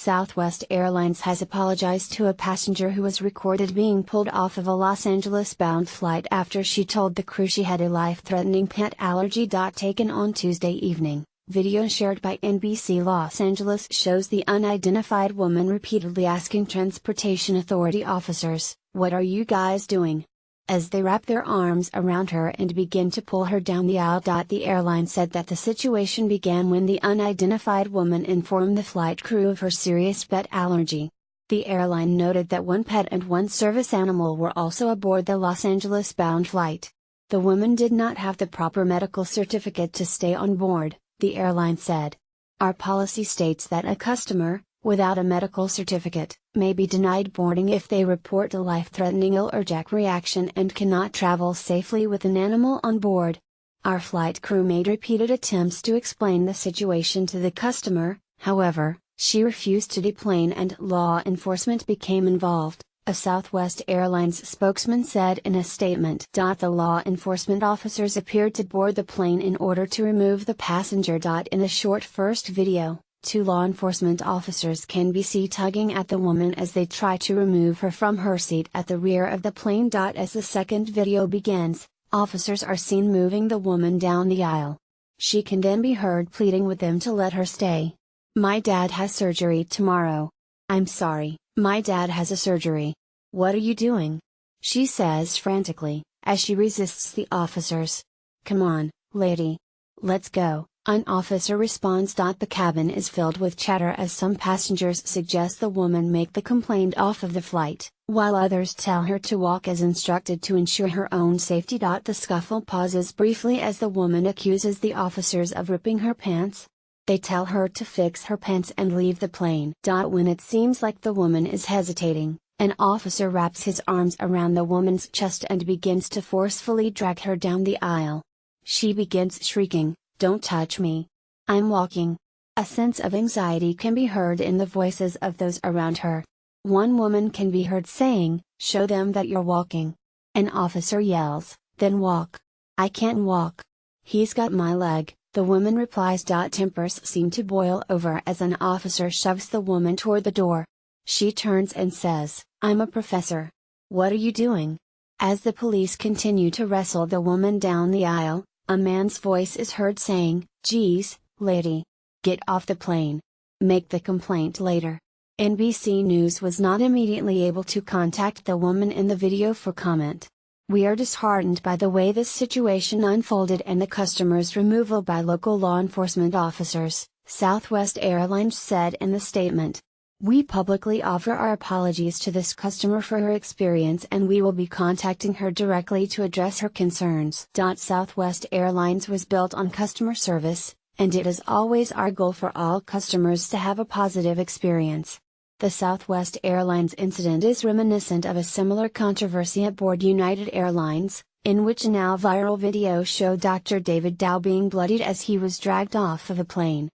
Southwest Airlines has apologized to a passenger who was recorded being pulled off of a Los Angeles-bound flight after she told the crew she had a life-threatening pet allergy. Taken on Tuesday evening, video shared by NBC Los Angeles shows the unidentified woman repeatedly asking transportation authority officers, "What are you guys doing?" as they wrap their arms around her and begin to pull her down the aisle. The airline said that the situation began when the unidentified woman informed the flight crew of her serious pet allergy. The airline noted that one pet and one service animal were also aboard the Los Angeles-bound flight. The woman did not have the proper medical certificate to stay on board, the airline said. "Our policy states that a customer, without a medical certificate, may be denied boarding if they report a life-threatening allergic reaction and cannot travel safely with an animal on board." Our flight crew made repeated attempts to explain the situation to the customer, however, she refused to deplane and law enforcement became involved, a Southwest Airlines spokesman said in a statement. The law enforcement officers appeared to board the plane in order to remove the passenger. In a short first video, two law enforcement officers can be seen tugging at the woman as they try to remove her from her seat at the rear of the plane. As the second video begins, officers are seen moving the woman down the aisle. She can then be heard pleading with them to let her stay. "My dad has surgery tomorrow. I'm sorry, my dad has a surgery. What are you doing?" she says frantically, as she resists the officers. "Come on, lady. Let's go," an officer responds. The cabin is filled with chatter as some passengers suggest the woman make the complaint off of the flight, while others tell her to walk as instructed to ensure her own safety. The scuffle pauses briefly as the woman accuses the officers of ripping her pants. They tell her to fix her pants and leave the plane. When it seems like the woman is hesitating, an officer wraps his arms around the woman's chest and begins to forcefully drag her down the aisle. She begins shrieking, "Don't touch me. I'm walking." A sense of anxiety can be heard in the voices of those around her. One woman can be heard saying, "Show them that you're walking." An officer yells, "Then walk." "I can't walk. He's got my leg," the woman replies. Tempers seem to boil over as an officer shoves the woman toward the door. She turns and says, "I'm a professor. What are you doing?" As the police continue to wrestle the woman down the aisle, a man's voice is heard saying, "Geez, lady. Get off the plane. Make the complaint later." NBC News was not immediately able to contact the woman in the video for comment. "We are disheartened by the way this situation unfolded and the customer's removal by local law enforcement officers," Southwest Airlines said in the statement. "We publicly offer our apologies to this customer for her experience and we will be contacting her directly to address her concerns." Southwest Airlines was built on customer service, and it is always our goal for all customers to have a positive experience. The Southwest Airlines incident is reminiscent of a similar controversy aboard United Airlines, in which a now viral video showed Dr. David Dow being bloodied as he was dragged off of a plane.